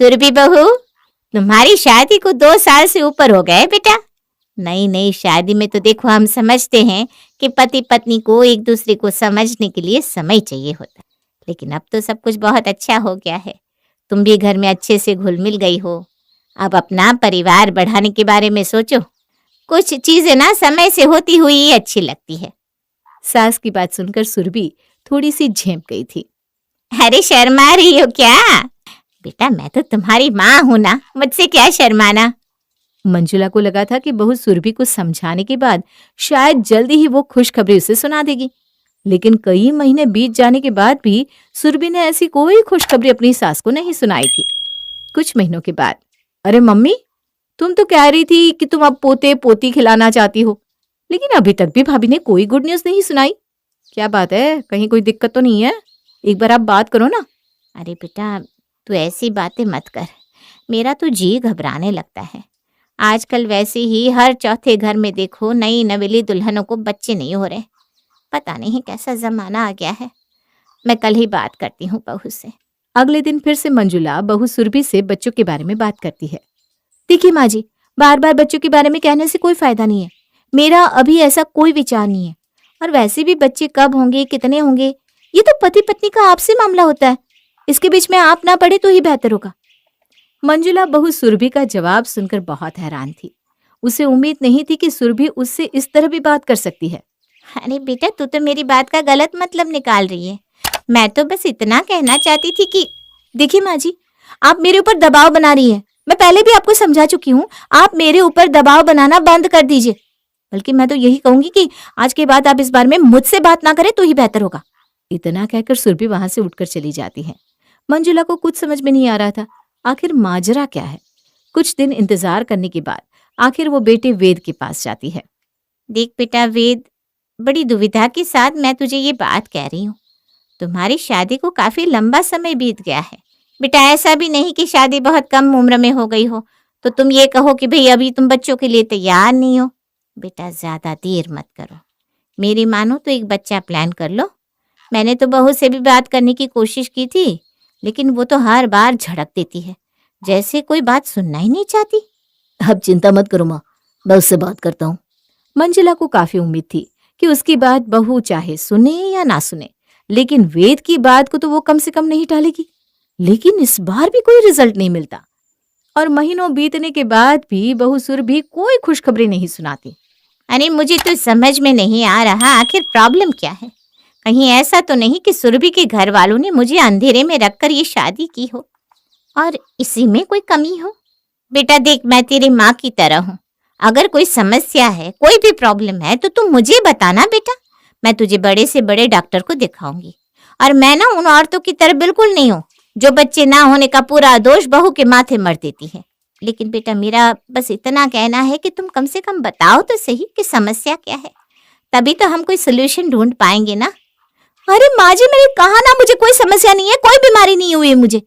सुरभि बहू, तुम्हारी शादी को 2 साल से ऊपर हो गए बेटा। नई नई शादी में तो देखो हम समझते हैं कि पति पत्नी को एक दूसरे को समझने के लिए समय चाहिए होता है, लेकिन अब तो सब कुछ बहुत अच्छा हो गया है। तुम भी घर में अच्छे से घुल मिल गई हो। अब अपना परिवार बढ़ाने के बारे में सोचो। कुछ चीजें ना समय से होती हुई ही अच्छी लगती है। सास की बात सुनकर सुरभि थोड़ी सी झेंप गई थी। अरे शर्मा रही हो क्या? बेटा मैं तो तुम्हारी माँ हूं ना, मुझसे क्या शर्माना। मंजुला को लगा था कि बहू सुरभि को समझाने के बाद शायद जल्दी ही वो खुशखबरी उसे सुना देगी, लेकिन कई महीने बीत जाने के बाद भी सुरभि ने ऐसी कोई खुशखबरी अपनी सास को नहीं सुनाई थी। कुछ महीनों के बाद, अरे मम्मी, तुम तो कह रही थी कि तुम अब पोते पोती खिलाना चाहती हो, लेकिन अभी तक भी भाभी ने कोई गुड न्यूज नहीं सुनाई। क्या बात है, कहीं कोई दिक्कत तो नहीं है? एक बार आप बात करो ना। अरे बेटा तू ऐसी बातें मत कर, मेरा तो जी घबराने लगता है। आजकल वैसे ही हर चौथे घर में देखो नई नवेली दुल्हनों को बच्चे नहीं हो रहे। पता नहीं कैसा जमाना आ गया है। मैं कल ही बात करती हूँ बहू से। अगले दिन फिर से मंजुला बहू सुरभि से बच्चों के बारे में बात करती है। देखिए माँ जी, बार बार बच्चों के बारे में कहने से कोई फायदा नहीं है। मेरा अभी ऐसा कोई विचार नहीं है, और वैसे भी बच्चे कब होंगे, कितने होंगे, ये तो पति पत्नी का आपसी मामला होता है। इसके बीच में आप ना पड़े तो ही बेहतर होगा। मंजुला बहू सुरभि का जवाब सुनकर बहुत हैरान थी। उसे उम्मीद नहीं थी कि सुरभि उससे इस तरह भी बात कर सकती है। अरे बेटा तू तो मेरी बात का गलत मतलब निकाल रही है। मैं तो बस इतना कहना चाहती थी कि देखिए माँ जी, आप मेरे ऊपर दबाव बना रही हैं। मैं पहले भी आपको समझा चुकी हूँ, आप मेरे ऊपर दबाव बनाना बंद कर दीजिए। बल्कि मैं तो यही कहूंगी कि आज के बाद आप इस बारे में मुझसे बात ना करें तो ही बेहतर होगा। इतना कहकर सुरभि वहां से उठकर चली जाती है। मंजुला को कुछ समझ में नहीं आ रहा था, आखिर माजरा क्या है। कुछ दिन इंतजार करने के बाद आखिर वो बेटे वेद के पास जाती है। देख बेटा वेद, बड़ी दुविधा के साथ मैं तुझे ये बात कह रही हूँ। तुम्हारी शादी को काफी लंबा समय बीत गया है। बेटा ऐसा भी नहीं कि शादी बहुत कम उम्र में हो गई हो तो तुम ये कहो कि भाई अभी तुम बच्चों के लिए तैयार नहीं हो। बेटा ज्यादा देर मत करो, मेरी मानो तो एक बच्चा प्लान कर लो। मैंने तो बहू से भी बात करने की कोशिश की थी, लेकिन वो तो हर बार झड़क देती है, जैसे कोई बात सुनना ही नहीं चाहती। अब चिंता मत करो माँ, मैं उससे बात करता हूँ। मंजुला को काफी उम्मीद थी कि उसकी बात बहू चाहे सुने या ना सुने, लेकिन वेद की बात को तो वो कम से कम नहीं टालेगी। लेकिन इस बार भी कोई रिजल्ट नहीं मिलता, और महीनों बीतने के बाद भी बहू सुरभि कोई खुशखबरी नहीं सुनाती। अरे मुझे तो समझ में नहीं आ रहा आखिर प्रॉब्लम क्या है। कहीं ऐसा तो नहीं कि सुरभि के घर वालों ने मुझे अंधेरे में रखकर ये शादी की हो और इसी में कोई कमी हो। बेटा देख, मैं तेरी माँ की तरह हूँ। अगर कोई समस्या है, कोई भी प्रॉब्लम है तो तुम मुझे बताना बेटा। मैं तुझे बड़े से बड़े डॉक्टर को दिखाऊंगी। और मैं ना उन औरतों की तरह बिल्कुल नहीं हूँ जो बच्चे ना होने का पूरा दोष बहू के माथे मर देती है। लेकिन बेटा मेरा बस इतना कहना है कि तुम कम से कम बताओ तो सही कि समस्या क्या है, तभी तो हम कोई सोल्यूशन ढूंढ पाएंगे ना। अरे माँ जी, मैंने कहा ना मुझे कोई समस्या नहीं है, कोई बीमारी नहीं हुई है मुझे।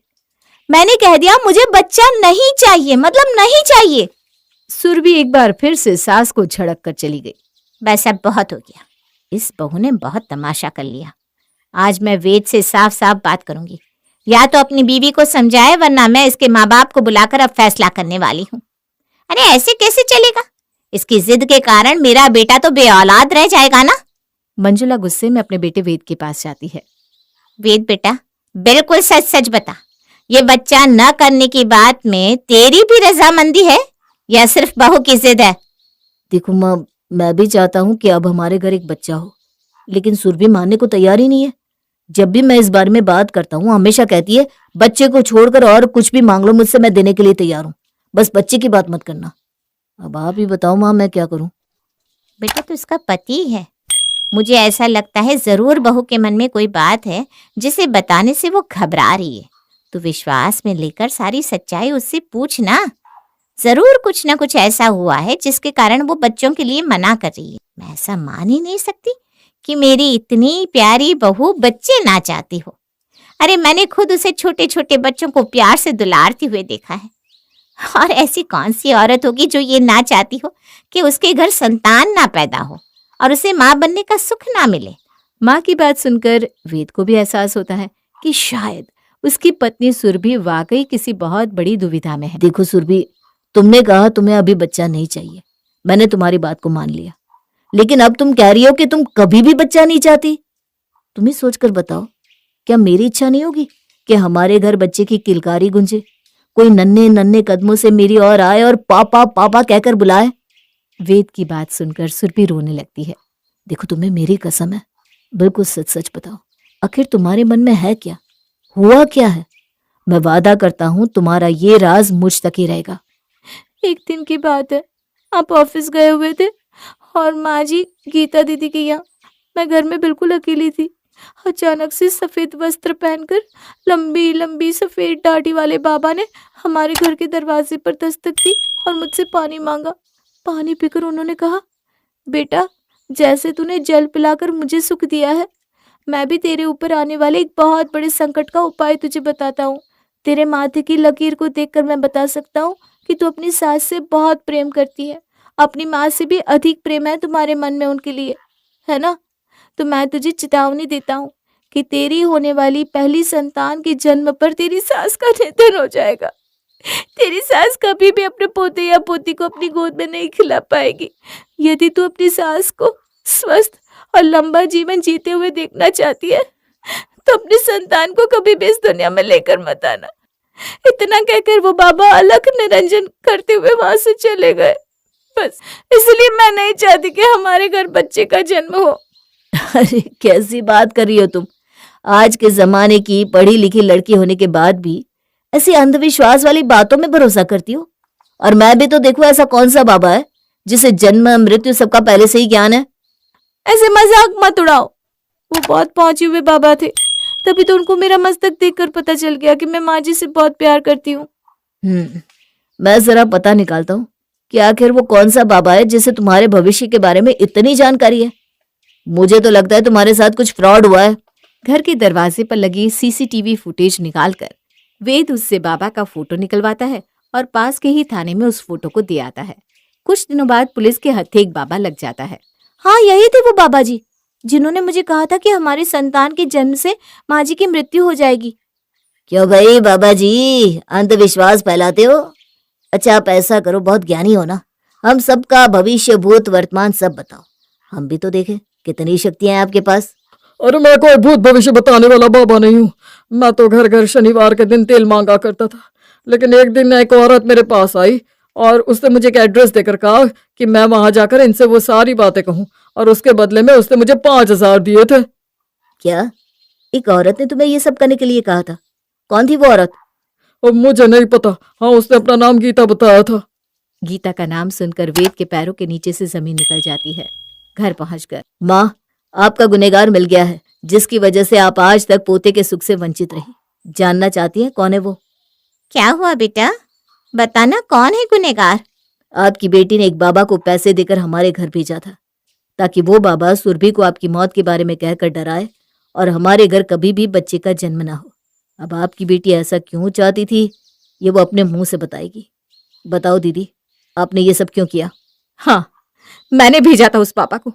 मैंने कह दिया मुझे बच्चा नहीं चाहिए, मतलब नहीं चाहिए। सुरभि एक बार फिर से सास को झड़क कर चली गई। बस अब बहुत हो गया, इस बहू ने बहुत तमाशा कर लिया। आज मैं वेद से साफ साफ बात करूंगी, या तो अपनी बीवी को समझाए वरना मैं इसके माँ बाप को बुलाकर अब फैसला करने वाली हूँ। अरे ऐसे कैसे चलेगा? इसकी जिद के कारण मेरा बेटा तो बेऔलाद रह जाएगा ना। मंजुला गुस्से में अपने बेटे वेद के पास जाती है। वेद बेटा बिल्कुल सच सच बता, ये बच्चा न करने की बात में तेरी भी रजामंदी है या सिर्फ बहू की जिद है? देखो माँ, मैं भी चाहता हूँ कि अब हमारे घर एक बच्चा हो, लेकिन सुरभि मानने को तैयार ही नहीं है। जब भी मैं इस बारे में बात करता हूँ हमेशा कहती है बच्चे को छोड़कर और कुछ भी मांग लो मुझसे, मैं देने के लिए तैयार हूँ, बस बच्चे की बात मत करना। अब आप ही बताओ माँ, मैं क्या करूँ? बेटा तो इसका पति है, मुझे ऐसा लगता है जरूर बहू के मन में कोई बात है जिसे बताने से वो घबरा रही है। तो विश्वास में लेकर सारी सच्चाई उससे पूछना। जरूर कुछ ना कुछ ऐसा हुआ है जिसके कारण वो बच्चों के लिए मना कर रही है। मैं ऐसा मान ही नहीं सकती कि मेरी इतनी प्यारी बहू बच्चे ना चाहती हो। अरे मैंने खुद उसे छोटे छोटे बच्चों को प्यार से दुलारते हुए देखा है, और ऐसी कौन सी औरत होगी जो ये ना चाहती हो कि उसके घर संतान ना पैदा हो और उसे माँ बनने का सुख ना मिले। माँ की बात सुनकर वेद को भी एहसास होता है कि शायद उसकी पत्नी सुरभि वाकई किसी बहुत बड़ी दुविधा में है। देखो सुरभि, तुमने कहा तुम्हें अभी बच्चा नहीं चाहिए, मैंने तुम्हारी बात को मान लिया, लेकिन अब तुम कह रही हो कि तुम कभी भी बच्चा नहीं चाहती। तुम ही सोचकर बताओ, क्या मेरी इच्छा नहीं होगी कि हमारे घर बच्चे की किलकारी गुंजे, कोई नन्हे नन्हे कदमों से मेरी ओर आए और पापा पापा कहकर बुलाए। वेद की बात सुनकर सुरभि रोने लगती है। देखो तुम्हें मेरी कसम है, बिल्कुल सच सच बताओ, आखिर तुम्हारे मन में है क्या, हुआ क्या है? मैं वादा करता हूं तुम्हारा ये राज मुझ तक ही रहेगा। एक दिन की बात है, आप ऑफिस गए हुए थे और माँ जी गीता दीदी के यहाँ, मैं घर में बिल्कुल अकेली थी। अचानक से सफेद वस्त्र पहनकर लंबी लंबी सफेद दाढ़ी वाले बाबा ने हमारे घर के दरवाजे पर दस्तक दी और मुझसे पानी मांगा। पानी पीकर उन्होंने कहा, बेटा जैसे तूने जल पिलाकर मुझे सुख दिया है, मैं भी तेरे ऊपर आने वाले एक बहुत बड़े संकट का उपाय तुझे बताता हूँ। तेरे माथे की लकीर को देखकर मैं बता सकता हूँ कि तू अपनी सास से बहुत प्रेम करती है, अपनी माँ से भी अधिक प्रेम है तुम्हारे मन में उनके लिए, है ना? तो मैं तुझे चेतावनी देता हूँ कि तेरी होने वाली पहली संतान के जन्म पर तेरी सास का निधन हो जाएगा। तेरी सास कभी भी अपने पोते या पोती को अपनी गोद में नहीं खिला पाएगी। यदि तू अपनी सास को स्वस्थ और लंबा जीवन जीते हुए देखना चाहती है तो अपनी संतान को कभी भी इस दुनिया में लेकर मत आना। इतना कहकर वो बाबा अलख निरंजन करते हुए वहां से चले गए। बस इसलिए मैं नहीं चाहती कि हमारे घर बच्चे का जन्म हो। अरे कैसी बात कर रही हो तुम, आज के जमाने की पढ़ी लिखी लड़की होने के बाद भी ऐसी अंधविश्वास वाली बातों में भरोसा करती हो। और मैं भी तो देखो, ऐसा कौन सा बाबा है जिसे जन्म मृत्यु सबका पहले से ही ज्ञान है। ऐसे मजाक मत उड़ाओ, वो बहुत पहुंचे हुए बाबा थे, तभी तो उनको मेरा मस्तक देखकर पता चल गया कि मैं माँ जी से बहुत प्यार करती हूँ। मैं जरा पता निकालता हूँ कि आखिर वो कौन सा बाबा है जिसे तुम्हारे भविष्य के बारे में इतनी जानकारी है। मुझे तो लगता है तुम्हारे साथ कुछ फ्रॉड हुआ है। घर के दरवाजे पर लगी सीसीटीवी फुटेज निकालकर वेद उससे बाबा का फोटो निकलवाता है और पास के ही थाने में उस फोटो को दे आता है। कुछ दिनों बाद पुलिस के हत्थे एक बाबा लग जाता है। हाँ, यही थे वो बाबा जी जिन्होंने मुझे कहा था कि हमारी संतान के जन्म से माँ जी की मृत्यु हो जाएगी। क्यों भाई बाबा जी, अंधविश्वास फैलाते हो? अच्छा आप ऐसा करो, बहुत ज्ञानी हो ना, हम सबका भविष्य भूत वर्तमान सब बताओ, हम भी तो देखें कितनी शक्तियां हैं आपके पास। अरे मैं कोई भूत भविष्य बताने वाला बाबा नहीं हूँ। मैं तो घर घर शनिवार के दिन तेल मांगा करता था, लेकिन एक दिन एक औरत मेरे पास आई और उसने मुझे एक एड्रेस देकर कहा कि मैं वहां जाकर इनसे वो सारी बातें कहूँ, और उसके बदले में उसने मुझे 5,000 दिए थे। क्या एक औरत ने तुम्हें ये सब करने के लिए कहा था? कौन थी वो औरत? और मुझे नहीं पता, हाँ उसने अपना नाम गीता बताया था। गीता का नाम सुनकर वेद के पैरों के नीचे से जमीन निकल जाती है। घर पहुंचकर, माँ आपका गुनहगार मिल गया है, जिसकी वजह से आप आज तक पोते के सुख से वंचित रही। जानना चाहती हैं कौन है वो? क्या हुआ बेटा, बताना कौन है गुनहगार? आपकी बेटी ने एक बाबा को पैसे देकर हमारे घर भेजा था, ताकि वो बाबा सुरभि को आपकी मौत के बारे में कहकर डराए और हमारे घर कभी भी बच्चे का जन्म ना हो। अब आपकी बेटी ऐसा क्यों चाहती थी, ये वो अपने मुंह से बताएगी। बताओ दीदी, आपने ये सब क्यों किया? हाँ मैंने भेजा था उस पापा को,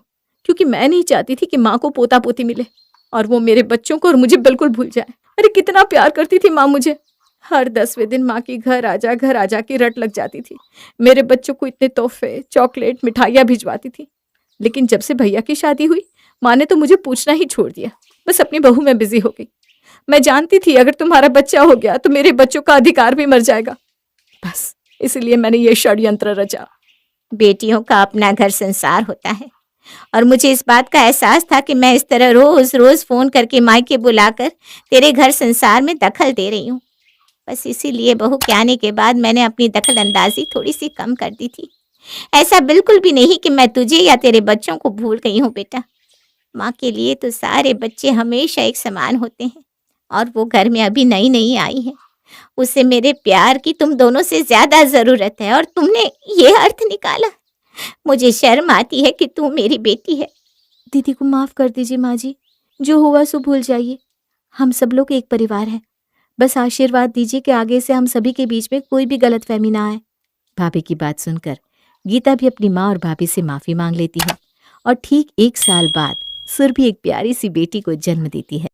क्योंकि मैं नहीं चाहती थी कि माँ को पोता पोती मिले और वो मेरे बच्चों को और मुझे बिल्कुल भूल जाए। अरे कितना प्यार करती थी माँ मुझे। हर 10वें दिन माँ की घर आजा की रट लग जाती थी। मेरे बच्चों को इतने तोहफे, चॉकलेट, मिठाइयाँ भिजवाती थी। लेकिन जब से भैया की शादी हुई, माँ ने तो मुझे पूछना ही छोड़ दिया, बस अपनी बहू में बिजी हो गई। मैं जानती थी अगर तुम्हारा बच्चा हो गया तो मेरे बच्चों का अधिकार भी मर जाएगा, बस इसलिए मैंने ये षड्यंत्र रचा। बेटियों का अपना घर संसार होता है और मुझे इस बात का एहसास था कि मैं इस तरह रोज रोज फोन करके मायके बुलाकर तेरे घर संसार में दखल दे रही हूँ। बस इसीलिए बहू के आने के बाद मैंने अपनी दखल अंदाजी थोड़ी सी कम कर दी थी। ऐसा बिल्कुल भी नहीं कि मैं तुझे या तेरे बच्चों को भूल गई हूँ बेटा। माँ के लिए तो सारे बच्चे हमेशा एक समान होते हैं और वो घर में अभी नई नई आई है, उसे मेरे प्यार की तुम दोनों से ज्यादा जरूरत है और तुमने ये अर्थ निकाला। मुझे शर्म आती है कि तू मेरी बेटी है। दीदी को माफ कर दीजिए माँ जी, जो हुआ सो भूल जाइए। हम सब लोग एक परिवार है, बस आशीर्वाद दीजिए कि आगे से हम सभी के बीच में कोई भी गलतफहमी ना आए। भाभी की बात सुनकर गीता भी अपनी माँ और भाभी से माफी मांग लेती है और ठीक 1 साल बाद सुरभि एक प्यारी सी बेटी को जन्म देती है।